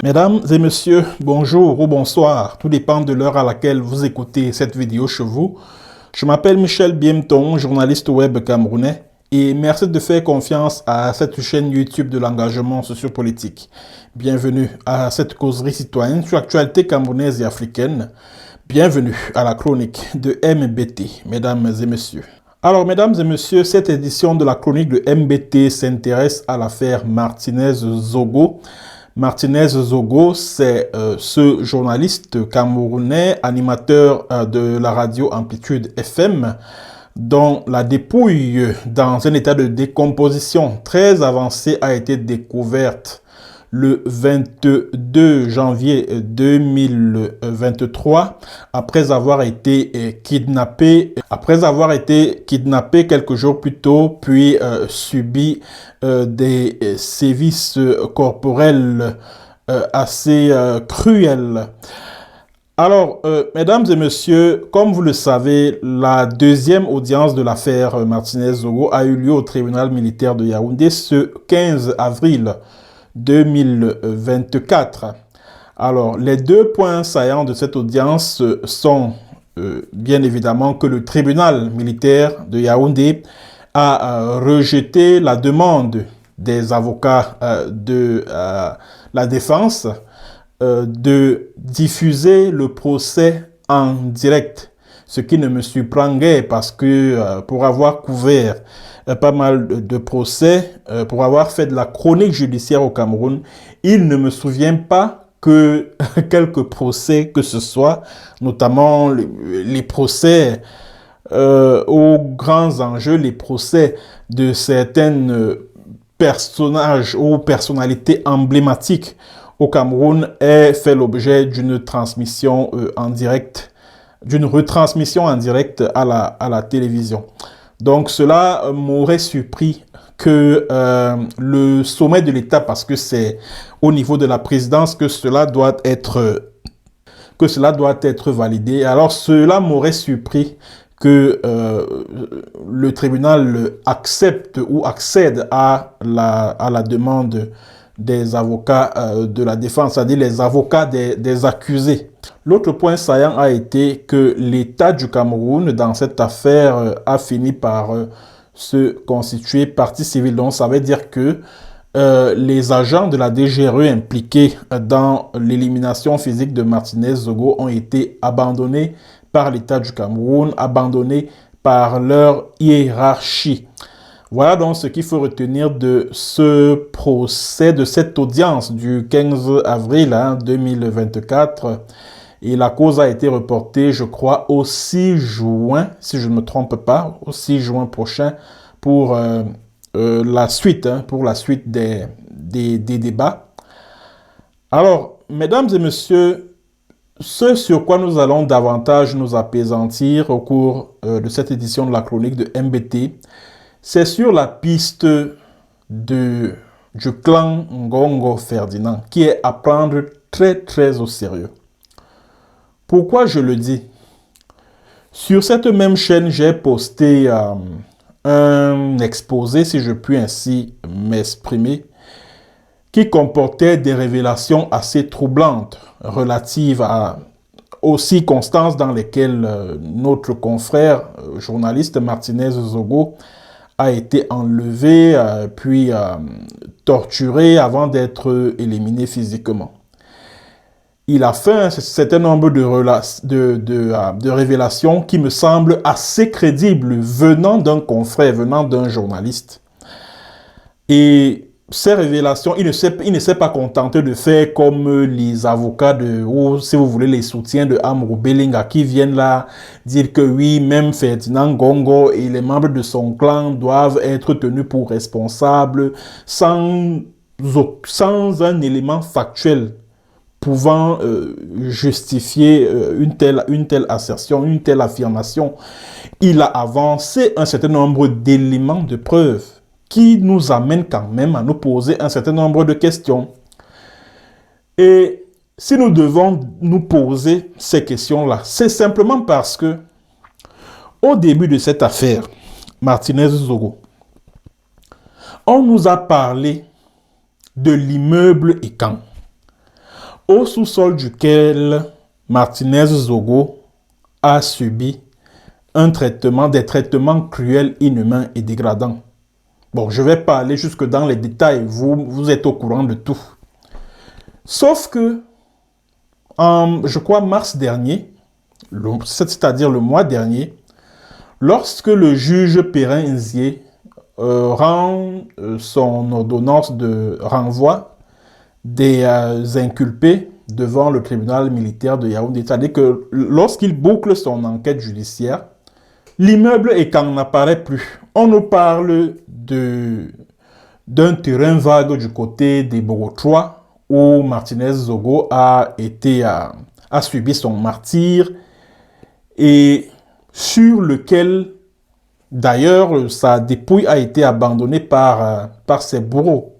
Mesdames et messieurs, bonjour ou bonsoir, tout dépend de l'heure à laquelle vous écoutez cette vidéo chez vous. Je m'appelle Michel Biemton, journaliste web camerounais, et merci de faire confiance à cette chaîne YouTube de l'engagement sociopolitique. Bienvenue à cette causerie citoyenne sur l'actualité camerounaise et africaine. Bienvenue à la chronique de MBT, mesdames et messieurs. Alors, mesdames et messieurs, cette édition de la chronique de MBT s'intéresse à l'affaire Martinez-Zogo. Martinez-Zogo, c'est ce journaliste camerounais, animateur de la radio Amplitude FM, dont la dépouille dans un état de décomposition très avancé a été découverte le 22 janvier 2023, après avoir été kidnappé quelques jours plus tôt, puis subi des sévices corporels assez cruels. Alors, mesdames et messieurs, comme vous le savez, la deuxième audience de l'affaire Martinez-Zogo a eu lieu au tribunal militaire de Yaoundé ce 15 avril 2024. Alors, les deux points saillants de cette audience sont bien évidemment que le tribunal militaire de Yaoundé a rejeté la demande des avocats de la défense de diffuser le procès en direct, ce qui ne me surprend guère parce que pour avoir couvert pas mal de procès, pour avoir fait de la chronique judiciaire au Cameroun, il ne me souvient pas que quelques procès que ce soit, notamment les procès aux grands enjeux, les procès de certaines personnages ou personnalités emblématiques au Cameroun aient fait l'objet d'une transmission en direct, d'une retransmission en direct à la télévision. Donc cela m'aurait surpris que le sommet de l'État, parce que c'est au niveau de la présidence que cela doit être validé. Alors cela m'aurait surpris que le tribunal accepte ou accède à la demande des avocats de la défense, c'est-à-dire les avocats des accusés. L'autre point saillant a été que l'État du Cameroun, dans cette affaire, a fini par se constituer partie civile. Donc, ça veut dire que les agents de la DGRE impliqués dans l'élimination physique de Martinez-Zogo ont été abandonnés par l'État du Cameroun, abandonnés par leur hiérarchie. Voilà donc ce qu'il faut retenir de ce procès, de cette audience du 15 avril 2024. Et la cause a été reportée, je crois, au 6 juin, si je ne me trompe pas, au 6 juin prochain pour la suite, des débats. Alors, mesdames et messieurs, ce sur quoi nous allons davantage nous apaisantir au cours de cette édition de la chronique de MBT, c'est sur la piste du clan Ngongo Ferdinand, qui est à prendre très au sérieux. Pourquoi je le dis? Sur cette même chaîne, j'ai posté un exposé, si je puis ainsi m'exprimer, qui comportait des révélations assez troublantes relatives aux circonstances dans lesquelles notre confrère journaliste Martinez-Zogo a été enlevé, puis torturé avant d'être éliminé physiquement. Il a fait un certain nombre de révélations qui me semblent assez crédibles venant d'un confrère, venant d'un journaliste. Et ces révélations, il ne s'est pas contenté de faire comme les avocats ou si vous voulez les soutiens de Amrou Belinga qui viennent là dire que oui, même Ferdinand Ngongo et les membres de son clan doivent être tenus pour responsables sans un élément factuel pouvant justifier une telle assertion, une telle affirmation. Il a avancé un certain nombre d'éléments de preuves qui nous amène quand même à nous poser un certain nombre de questions. Et si nous devons nous poser ces questions-là, c'est simplement parce que, au début de cette affaire, Martinez-Zogo, on nous a parlé de l'immeuble Ekan. au sous-sol duquel Martinez Zogo a subi des traitements cruels, inhumains et dégradants. Bon, je vais pas aller jusque dans les détails, vous êtes au courant de tout. Sauf que, je crois, mars dernier, c'est-à-dire le mois dernier, lorsque le juge Perrin-Inzier rend son ordonnance de renvoi des inculpés devant le tribunal militaire de Yaoundé, c'est-à-dire que lorsqu'il boucle son enquête judiciaire, l'immeuble Ekan n'apparaît plus. On nous parle d'un terrain vague du côté des Bogotrois où Martinez Zogo a subi son martyre et sur lequel, d'ailleurs, sa dépouille a été abandonnée par ses bourreaux.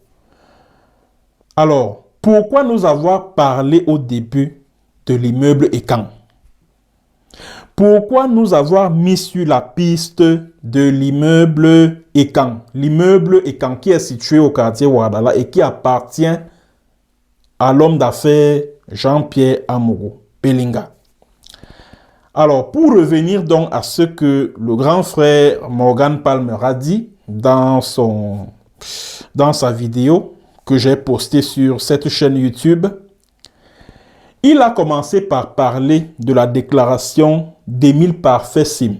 Alors, pourquoi nous avoir parlé au début de l'immeuble Ekan? Pourquoi nous avoir mis sur la piste de l'immeuble Ekan? L'immeuble Ekan qui est situé au quartier Ouadala et qui appartient à l'homme d'affaires Jean-Pierre Amourou Belinga. Alors, pour revenir donc à ce que le grand frère Morgan Palmer a dit dans sa vidéo que j'ai postée sur cette chaîne YouTube, il a commencé par parler de la déclaration d'Émile Parfait Sim,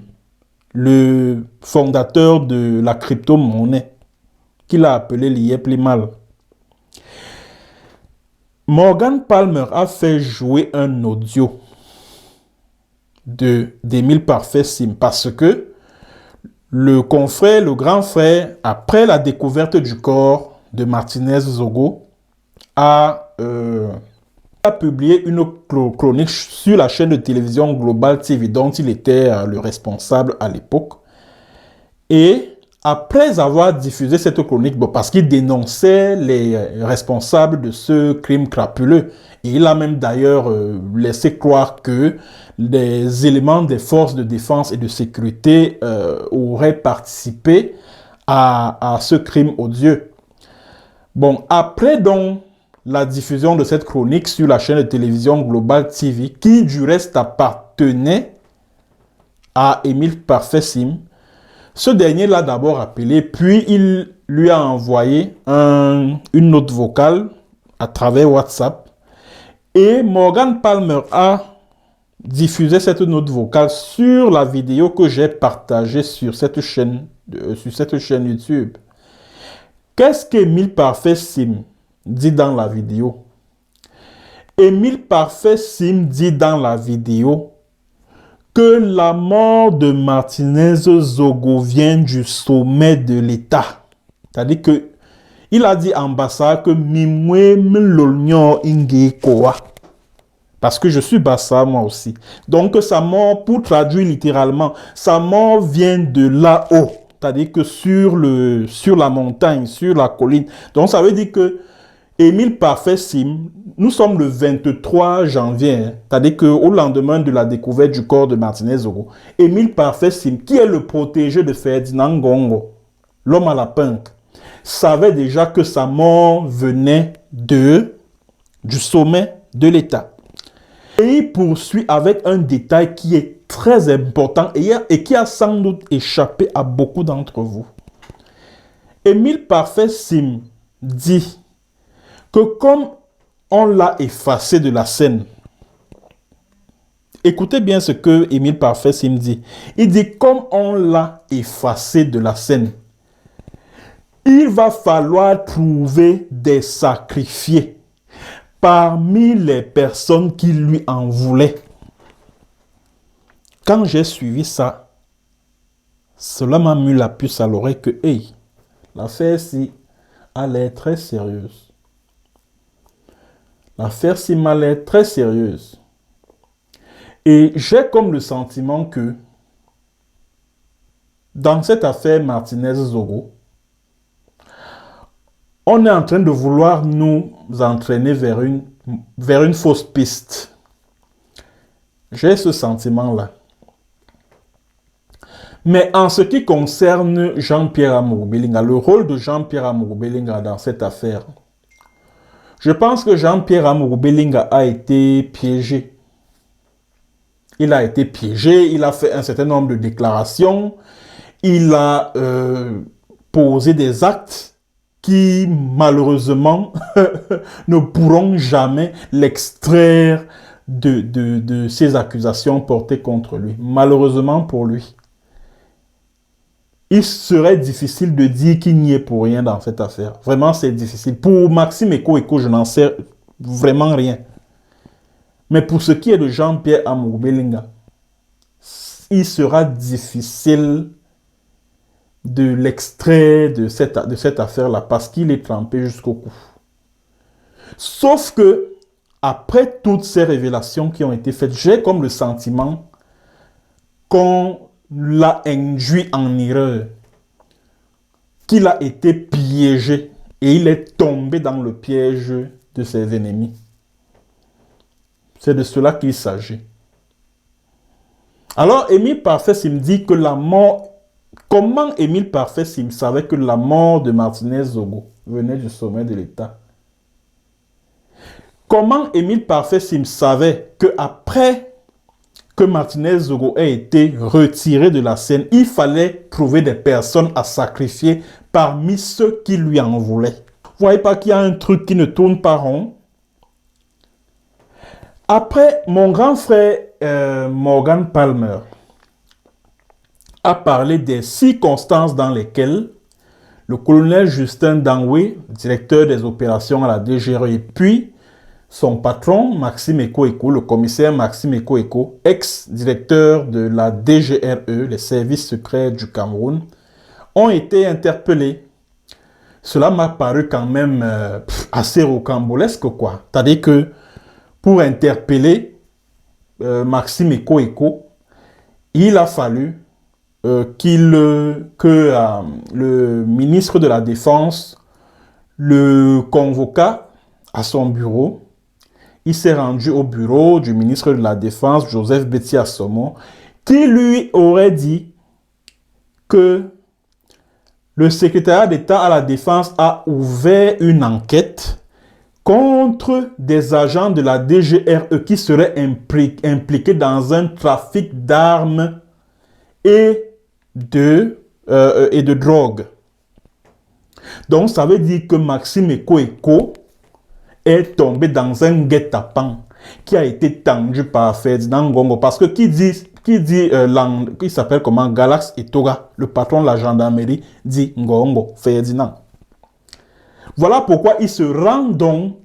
le fondateur de la crypto-monnaie, qu'il a appelé l'IEP-Limal. Morgan Palmer a fait jouer un audio d'Émile Parfait Sim parce que le confrère, le grand frère, après la découverte du corps de Martinez Zogo, a publié une chronique sur la chaîne de télévision Global TV dont il était le responsable à l'époque. Et après avoir diffusé cette chronique, parce qu'il dénonçait les responsables de ce crime crapuleux, et il a même d'ailleurs laissé croire que les éléments des forces de défense et de sécurité auraient participé à ce crime odieux. Bon, après donc la diffusion de cette chronique sur la chaîne de télévision Global TV, qui du reste appartenait à Émile Parfait Sim, ce dernier l'a d'abord appelé, puis il lui a envoyé une note vocale à travers WhatsApp. Et Morgan Palmer a diffusé cette note vocale sur la vidéo que j'ai partagée sur cette chaîne YouTube. Qu'est-ce qu'Émile Parfait Sim dit dans la vidéo? Émile Parfait Sim dit dans la vidéo que la mort de Martinez Zogo vient du sommet de l'État. C'est-à-dire que il a dit ambassade que Mimwe Mlolnyo Ingekoa. Parce que je suis Bassa moi aussi. Donc sa mort, pour traduire littéralement, sa mort vient de là-haut. C'est-à-dire que sur la montagne, sur la colline. Donc ça veut dire que Émile Parfait Sim, nous sommes le 23 janvier, hein, c'est-à-dire qu'au lendemain de la découverte du corps de Martinez Zogo, Émile Parfait Sim, qui est le protégé de Ferdinand Ngongo, l'homme à la punk, savait déjà que sa mort venait du sommet de l'État. Et il poursuit avec un détail qui est très important et qui a sans doute échappé à beaucoup d'entre vous. Émile Parfait Sim dit que comme on l'a effacé de la scène, écoutez bien ce que Émile Parfait Sim dit. Il dit comme on l'a effacé de la scène, il va falloir trouver des sacrifiés parmi les personnes qui lui en voulaient. Quand j'ai suivi ça, cela m'a mis la puce à l'oreille que, hey, l'affaire-ci a l'air très sérieuse. L'affaire Sim a l'air très sérieuse. Et j'ai comme le sentiment que dans cette affaire Martinez Zogo, on est en train de vouloir nous entraîner vers une fausse piste. J'ai ce sentiment-là. Mais en ce qui concerne Jean-Pierre Amourou Belinga, le rôle de Jean-Pierre Amourou Belinga dans cette affaire, Je pense que Jean-Pierre Amourou Belinga a été piégé. Il a été piégé, il a fait un certain nombre de déclarations, il a posé des actes qui, malheureusement, ne pourront jamais l'extraire de ces accusations portées contre lui. Malheureusement pour lui. Il serait difficile de dire qu'il n'y est pour rien dans cette affaire. Vraiment, c'est difficile. Pour Maxime Eko, je n'en sais vraiment rien. Mais pour ce qui est de Jean-Pierre Amourou Belinga, il sera difficile de l'extrait de cette affaire-là parce qu'il est trempé jusqu'au cou. Sauf que, après toutes ces révélations qui ont été faites, j'ai comme le sentiment qu'on l'a induit en erreur, qu'il a été piégé et il est tombé dans le piège de ses ennemis. C'est de cela qu'il s'agit. Alors, Émile Parfait me dit que la mort... Comment Émile Parfait savait que la mort de Martinez Zogo venait du sommet de l'État? Comment Émile Parfait savait qu'après que Martinez Zogo ait été retiré de la scène, il fallait trouver des personnes à sacrifier parmi ceux qui lui en voulaient? Vous voyez pas qu'il y a un truc qui ne tourne pas rond? Après, mon grand frère Morgan Palmer a parlé des circonstances dans lesquelles le colonel Justin Dangwe, directeur des opérations à la DGRE, et puis son patron, Maxime Eko, le commissaire Maxime Eko, ex-directeur de la DGRE, les services secrets du Cameroun, ont été interpellés. Cela m'a paru quand même assez rocambolesque, quoi. C'est-à-dire que pour interpeller Maxime Eko, il a fallu que le ministre de la Défense le convoqua à son bureau. Il s'est rendu au bureau du ministre de la Défense, Joseph Betty Assomo, qui lui aurait dit que le secrétariat d'État à la Défense a ouvert une enquête contre des agents de la DGRE qui seraient impliqués dans un trafic d'armes et de drogue. Donc, ça veut dire que Maxime Eko est tombé dans un guet-apens qui a été tendu par Ferdinand Ngongo. Parce que qui s'appelle comment? Galax Etoga, le patron de la gendarmerie, dit Ngongo, Ferdinand. Voilà pourquoi il se rend donc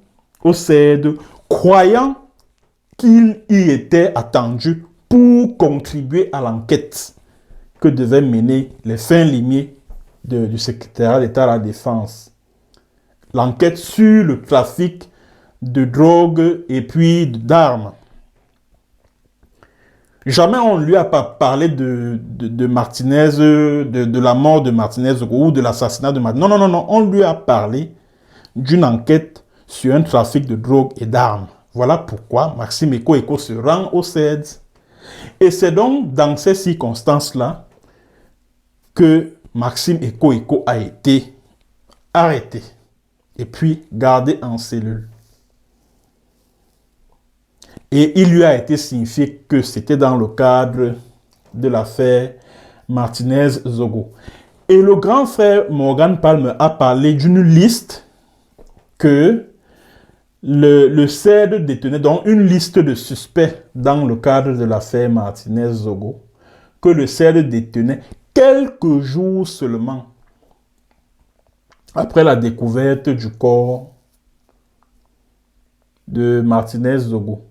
au CED, croyant qu'il y était attendu pour contribuer à l'enquête que devaient mener les fins limiers du secrétariat d'État à la Défense. L'enquête sur le trafic de drogue et puis d'armes. Jamais on ne lui a pas parlé de Martinez, de la mort de Martinez ou de l'assassinat de Martinez. Non, non, non, non. On lui a parlé d'une enquête sur un trafic de drogue et d'armes. Voilà pourquoi Maxime Eko se rend au CED. Et c'est donc dans ces circonstances-là que Maxime Eko a été arrêté et puis gardé en cellule. Et il lui a été signifié que c'était dans le cadre de l'affaire Martinez Zogo. Et le grand frère Morgan Palmer a parlé d'une liste que le CED détenait, donc une liste de suspects dans le cadre de l'affaire Martinez Zogo, que le CED détenait quelques jours seulement après la découverte du corps de Martinez Zogo.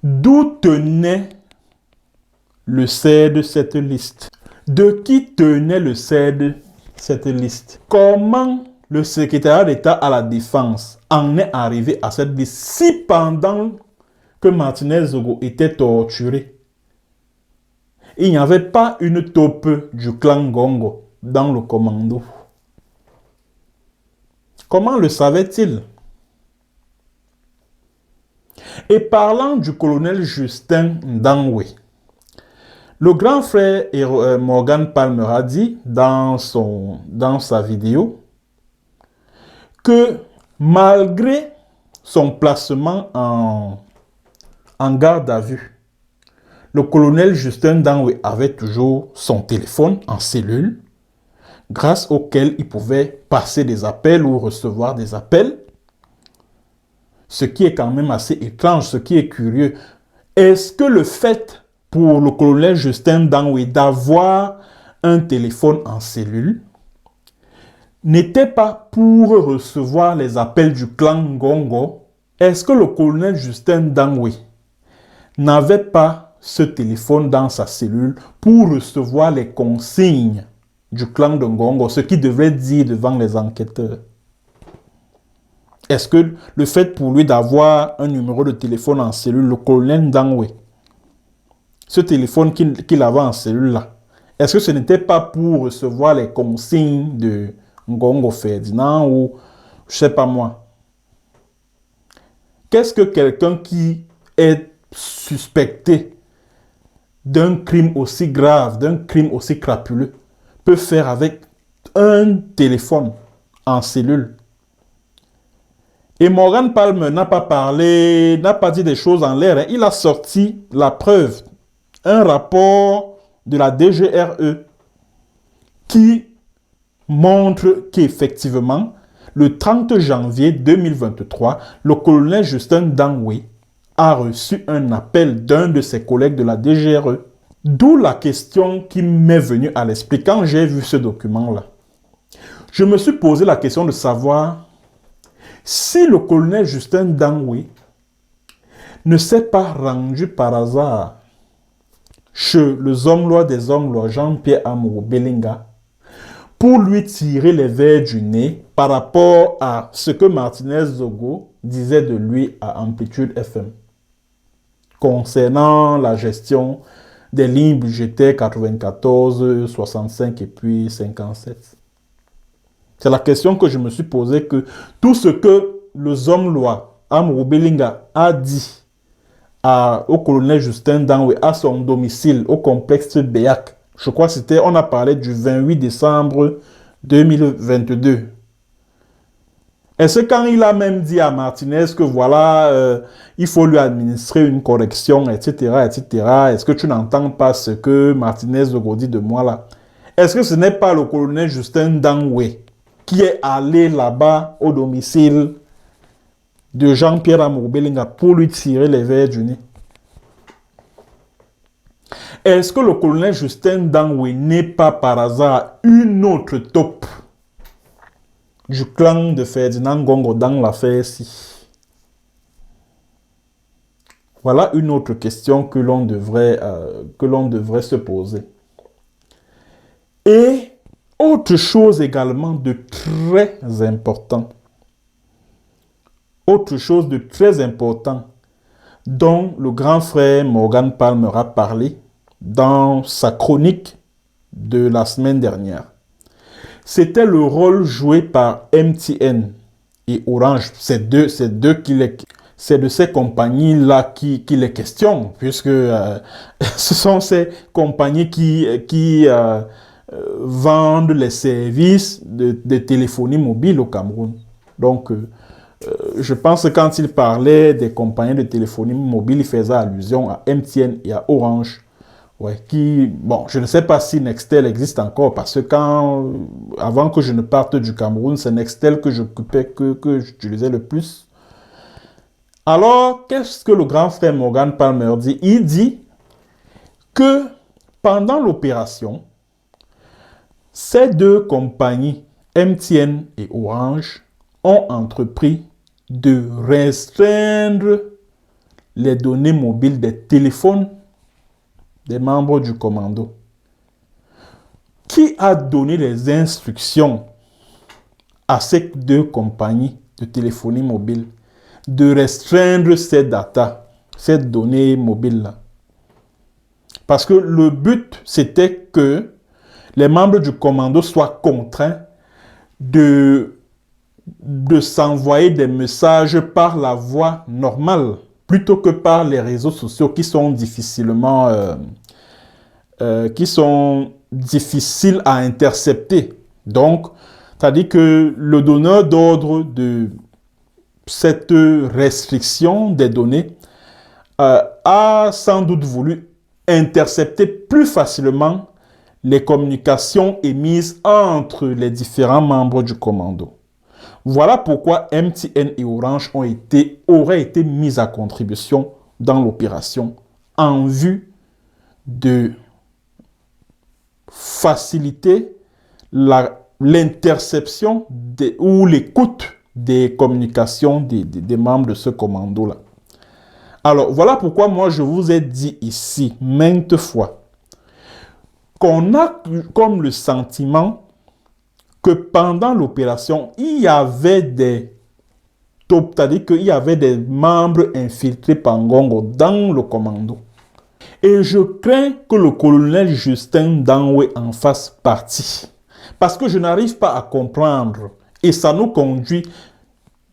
D'où tenait le CED cette liste? De qui tenait le CED cette liste? Comment le secrétariat d'État à la Défense en est arrivé à cette liste si pendant que Martinez Zogo était torturé, il n'y avait pas une taupe du clan Ngongo dans le commando? Comment le savait-il? Et parlant du colonel Justin Dangwe, le grand frère Morgan Palmer a dit dans sa vidéo que malgré son placement en garde à vue, le colonel Justin Danwe avait toujours son téléphone en cellule, grâce auquel il pouvait passer des appels ou recevoir des appels. Ce qui est quand même assez étrange, ce qui est curieux. Est-ce que le fait pour le colonel Justin Danwe d'avoir un téléphone en cellule n'était pas pour recevoir les appels du clan Ngongo? Est-ce que le colonel Justin Danwe n'avait pas ce téléphone dans sa cellule pour recevoir les consignes du clan de Ngongo, ce qu'il devait dire devant les enquêteurs? Est-ce que le fait pour lui d'avoir un numéro de téléphone en cellule, le colonel Danwe, ce téléphone qu'il avait en cellule là, est-ce que ce n'était pas pour recevoir les consignes de Ngongo Ferdinand ou je sais pas moi? Qu'est-ce que quelqu'un qui est suspecté d'un crime aussi grave, d'un crime aussi crapuleux, peut faire avec un téléphone en cellule? Et Morgan Palmer n'a pas parlé, n'a pas dit des choses en l'air. Il a sorti la preuve, un rapport de la DGRE qui montre qu'effectivement, le 30 janvier 2023, le colonel Justin Danwe a reçu un appel d'un de ses collègues de la DGRE. D'où la question qui m'est venue à l'esprit quand j'ai vu ce document-là. Je me suis posé la question de savoir si le colonel Justin Danwe ne s'est pas rendu par hasard chez le homme-loi des hommes-lois, Jean-Pierre Amourou Belinga, pour lui tirer les vers du nez par rapport à ce que Martinez Zogo disait de lui à Amplitude FM concernant la gestion des lignes budgétaires 94, 65 et puis 57. C'est la question que je me suis posée, que tout ce que le homme-loi, Amourou Belinga, a dit au colonel Justin Danwe, à son domicile, au complexe Béac, je crois que c'était, on a parlé du 28 décembre 2022. Est-ce que quand il a même dit à Martinez que voilà, il faut lui administrer une correction, etc., etc., est-ce que tu n'entends pas ce que Martinez dit de moi là? Est-ce que ce n'est pas le colonel Justin Danwe qui est allé là-bas au domicile de Jean-Pierre Amourou Belinga pour lui tirer les vers du nez? Est-ce que le colonel Justin Danwe n'est pas par hasard une autre taupe du clan de Ferdinand Ngongo dans l'affaire-ci? Voilà une autre question que l'on devrait se poser. Et autre chose également de très important. Autre chose de très important dont le grand frère Morgan Palmer a parlé dans sa chronique de la semaine dernière. C'était le rôle joué par MTN et Orange. C'est de ces compagnies-là qu'il est question, puisque ce sont ces compagnies qui vendent les services de téléphonie mobile au Cameroun. Donc, je pense que quand il parlait des compagnies de téléphonie mobile, il faisait allusion à MTN et à Orange. Ouais, bon, je ne sais pas si Nextel existe encore, parce que avant que je ne parte du Cameroun, c'est Nextel que j'utilisais le plus. Alors, qu'est-ce que le grand frère Morgan Palmer dit? Il dit que pendant l'opération, ces deux compagnies, MTN et Orange, ont entrepris de restreindre les données mobiles des téléphones des membres du commando. Qui a donné les instructions à ces deux compagnies de téléphonie mobile de restreindre ces data, ces données mobiles-là? Parce que le but, c'était que les membres du commando soient contraints de s'envoyer des messages par la voie normale, plutôt que par les réseaux sociaux qui sont difficiles à intercepter. Donc, c'est-à-dire que le donneur d'ordre de cette restriction des données, a sans doute voulu intercepter plus facilement les communications émises entre les différents membres du commando. Voilà pourquoi MTN et Orange auraient été mis à contribution dans l'opération en vue de faciliter l'interception ou l'écoute des communications des membres de ce commando-là. Alors, voilà pourquoi moi je vous ai dit ici, maintes fois, qu'on a comme le sentiment que pendant l'opération, il y avait c'est-à-dire qu'il y avait des membres infiltrés par Ngongo dans le commando. Et je crains que le colonel Justin Danwe en fasse partie. Parce que je n'arrive pas à comprendre. Et ça nous conduit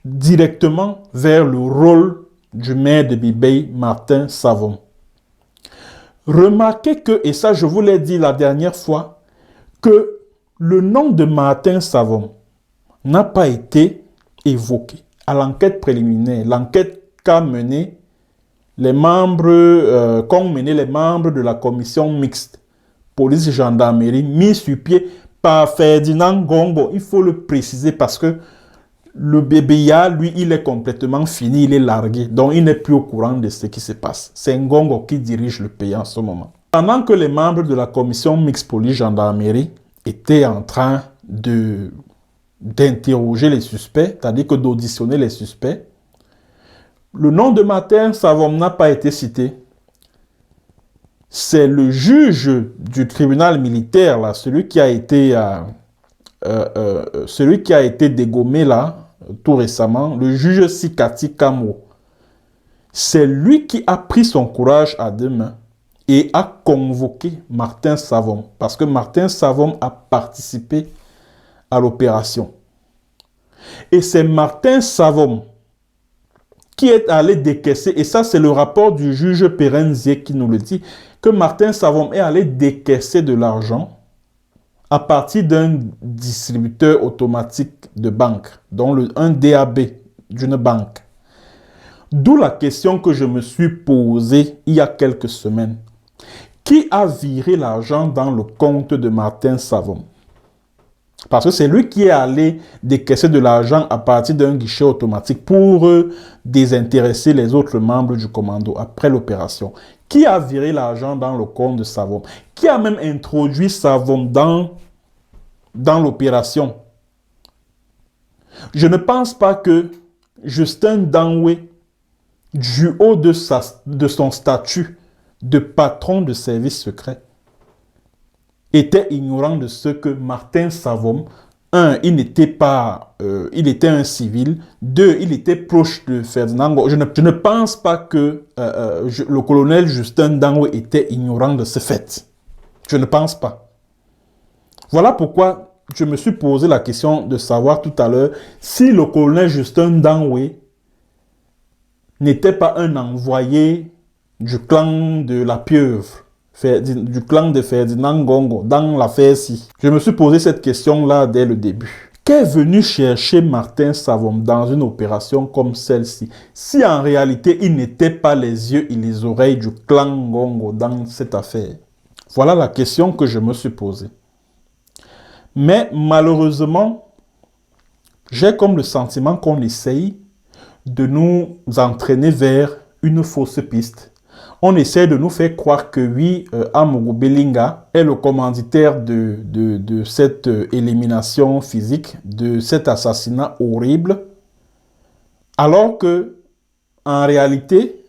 directement vers le rôle du maire de Bibey, Martin Savon. Remarquez que, et ça je vous l'ai dit la dernière fois, que le nom de Martin Savon n'a pas été évoqué à l'enquête préliminaire, l'enquête qu'ont mené les membres de la commission mixte police-gendarmerie mis sur pied par Ferdinand Ngongo. Il faut le préciser parce que le BBA, lui, il est complètement fini, il est largué. Donc, il n'est plus au courant de ce qui se passe. C'est Ngongo qui dirige le pays en ce moment. Pendant que les membres de la commission mixte police-gendarmerie étaient en train d'interroger les suspects, c'est-à-dire que d'auditionner les suspects, le nom de Martin Savon n'a pas été cité. C'est le juge du tribunal militaire, là, celui qui a été dégommé là, tout récemment, le juge Sikati Kamo. C'est lui qui a pris son courage à deux mains et a convoqué Martin Savon, parce que Martin Savon a participé à l'opération. Et c'est Martin Savon qui est allé décaisser, et ça c'est le rapport du juge Perenzier qui nous le dit, que Martin Savon est allé décaisser de l'argent à partir d'un distributeur automatique de banque, dont un DAB d'une banque. D'où la question que je me suis posée il y a quelques semaines. Qui a viré l'argent dans le compte de Martin Savon? Parce que c'est lui qui est allé décaisser de l'argent à partir d'un guichet automatique pour désintéresser les autres membres du commando après l'opération. Qui a viré l'argent dans le compte de Savon? Qui a même introduit Savon dans l'opération? Je ne pense pas que Justin Danwe, du haut de son statut de patron de service secret, était ignorant de ce que Martin Savon, un, il était un civil, deux, il était proche de Ferdinand Ngongo. Je ne pense pas que le colonel Justin Danwe était ignorant de ce fait. Je ne pense pas. Voilà pourquoi je me suis posé la question de savoir tout à l'heure si le colonel Justin Danwe n'était pas un envoyé du clan de la pieuvre, du clan de Ferdinand Ngongo dans l'affaire-ci. Je me suis posé cette question-là dès le début. Qu'est venu chercher Martin Savon dans une opération comme celle-ci, si en réalité il n'était pas les yeux et les oreilles du clan Ngongo dans cette affaire? Voilà la question que je me suis posée. Mais malheureusement, j'ai comme le sentiment qu'on essaye de nous entraîner vers une fausse piste. On essaie de nous faire croire que oui, Amogo Belinga est le commanditaire de cette élimination physique, de cet assassinat horrible, alors que en réalité,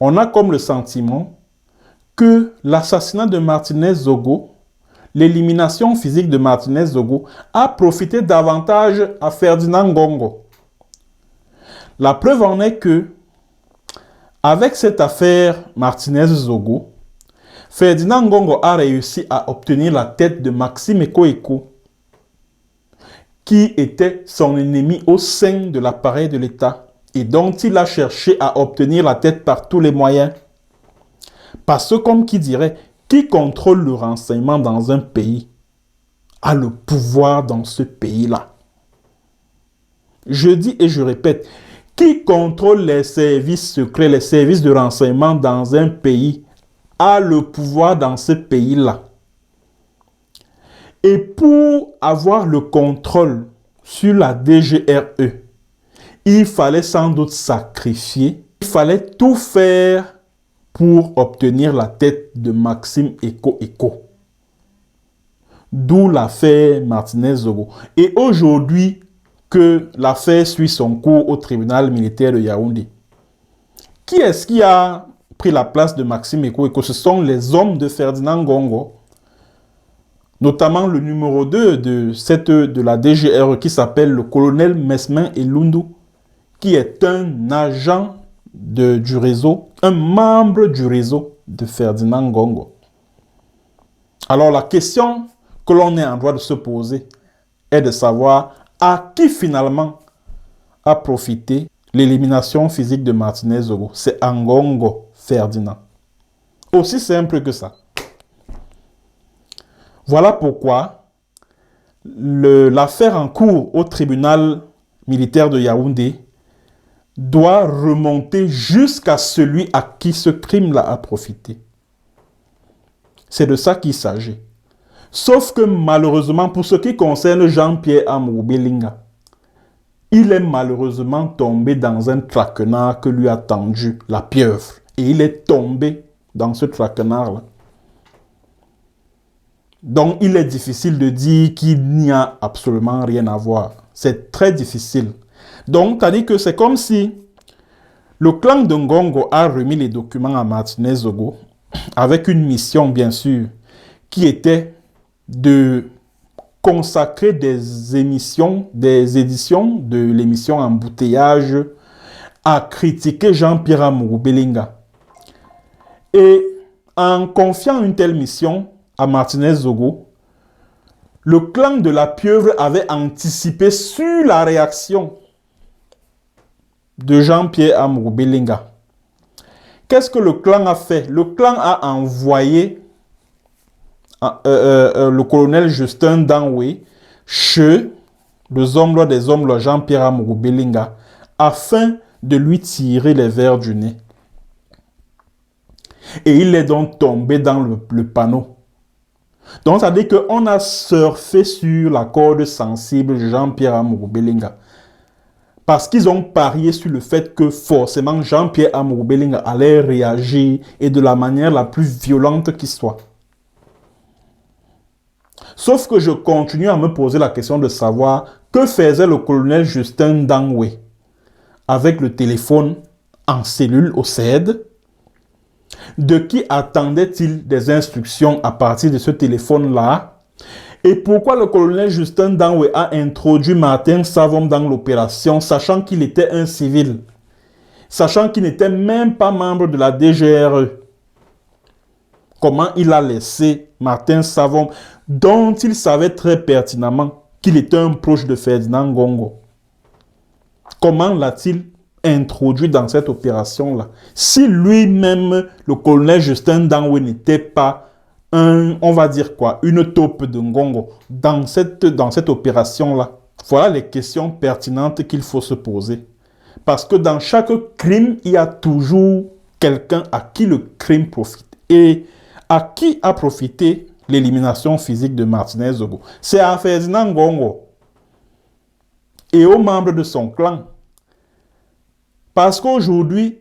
on a comme le sentiment que l'assassinat de Martinez Zogo, l'élimination physique de Martinez Zogo, a profité davantage à Ferdinand Ngongo. La preuve en est que avec cette affaire Martinez Zogo, Ferdinand Ngongo a réussi à obtenir la tête de Maxime Ekoeko, qui était son ennemi au sein de l'appareil de l'État et dont il a cherché à obtenir la tête par tous les moyens. Parce que, comme qui dirait, qui contrôle le renseignement dans un pays a le pouvoir dans ce pays-là. Je dis et je répète, qui contrôle les services secrets, les services de renseignement dans un pays, a le pouvoir dans ce pays-là. Et pour avoir le contrôle sur la DGRE, il fallait sans doute sacrifier, il fallait tout faire pour obtenir la tête de Maxime Eko. D'où l'affaire Martinez-Zogo. Et aujourd'hui, que l'affaire suit son cours au tribunal militaire de Yaoundé. Qui est-ce qui a pris la place de Maxime Eko? Ce sont les hommes de Ferdinand Ngongo, notamment le numéro 2 de la DGRE qui s'appelle le colonel Mesmin Elundu, qui est un agent du réseau, un membre du réseau de Ferdinand Ngongo. Alors la question que l'on est en droit de se poser est de savoir à qui finalement a profité l'élimination physique de Martinez-Zogo. C'est à Ngongo Ferdinand. Aussi simple que ça. Voilà pourquoi l'affaire en cours au tribunal militaire de Yaoundé doit remonter jusqu'à celui à qui ce crime-là a profité. C'est de ça qu'il s'agit. Sauf que malheureusement, pour ce qui concerne Jean-Pierre Amourou Belinga, il est malheureusement tombé dans un traquenard que lui a tendu la pieuvre. Et il est tombé dans ce traquenard-là. Donc, il est difficile de dire qu'il n'y a absolument rien à voir. C'est très difficile. Donc, c'est-à-dire que c'est comme si le clan de Ngongo a remis les documents à Martinez-Zogo avec une mission, bien sûr, qui était de consacrer des éditions de l'émission Embouteillage à critiquer Jean-Pierre Amourou Belinga. Et en confiant une telle mission à Martinez-Zogo, le clan de la pieuvre avait anticipé sur la réaction de Jean-Pierre Amourou Belinga. Qu'est-ce que le clan a fait? Le clan a envoyé le colonel Justin Danwe chez les hommes des hommes Jean-Pierre Amourou Belinga afin de lui tirer les vers du nez. Et il est donc tombé dans le panneau. Donc ça veut dire qu'on a surfé sur la corde sensible de Jean-Pierre Amourou Belinga. Parce qu'ils ont parié sur le fait que forcément Jean-Pierre Amourou Belinga allait réagir et de la manière la plus violente qui soit. Sauf que je continue à me poser la question de savoir que faisait le colonel Justin Danwe avec le téléphone en cellule au CED. De qui attendait-il des instructions à partir de ce téléphone-là? Et pourquoi le colonel Justin Danwe a introduit Martin Savom dans l'opération, sachant qu'il était un civil, sachant qu'il n'était même pas membre de la DGRE? Comment il a laissé Martin Savom, dont il savait très pertinemment qu'il était un proche de Ferdinand Ngongo? Comment l'a-t-il introduit dans cette opération-là? Si lui-même, le colonel Justin Danwe, n'était pas on va dire quoi, une taupe de Ngongo dans cette opération-là, voilà les questions pertinentes qu'il faut se poser. Parce que dans chaque crime, il y a toujours quelqu'un à qui le crime profite. Et à qui a profité l'élimination physique de Martinez-Zogo? C'est à Ferdinand Ngongo et aux membres de son clan. Parce qu'aujourd'hui,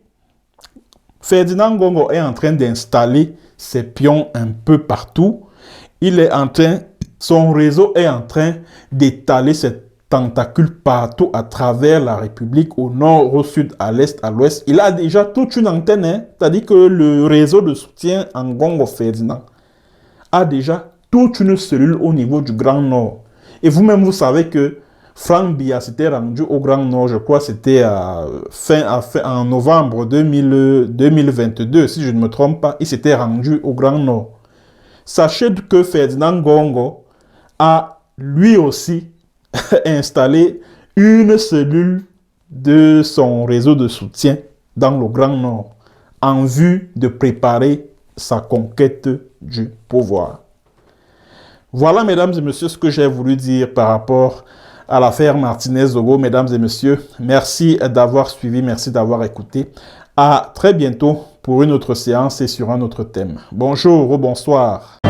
Ferdinand Ngongo est en train d'installer ses pions un peu partout. Son réseau est en train d'étaler ses tentacules partout à travers la République, au nord, au sud, à l'est, à l'ouest. Il a déjà toute une antenne, c'est-à-dire que le réseau de soutien en Ngongo Ferdinand a déjà toute une cellule au niveau du Grand Nord. Et vous-même, vous savez que Franck Biya s'était rendu au Grand Nord, je crois c'était en novembre 2022, si je ne me trompe pas, il s'était rendu au Grand Nord. Sachez que Ferdinand Ngongo a lui aussi installé une cellule de son réseau de soutien dans le Grand Nord en vue de préparer sa conquête du pouvoir. Voilà, mesdames et messieurs, ce que j'ai voulu dire par rapport à l'affaire Martinez-Zogo. Mesdames et messieurs, merci d'avoir suivi, merci d'avoir écouté. À très bientôt pour une autre séance et sur un autre thème. Bonjour ou bonsoir.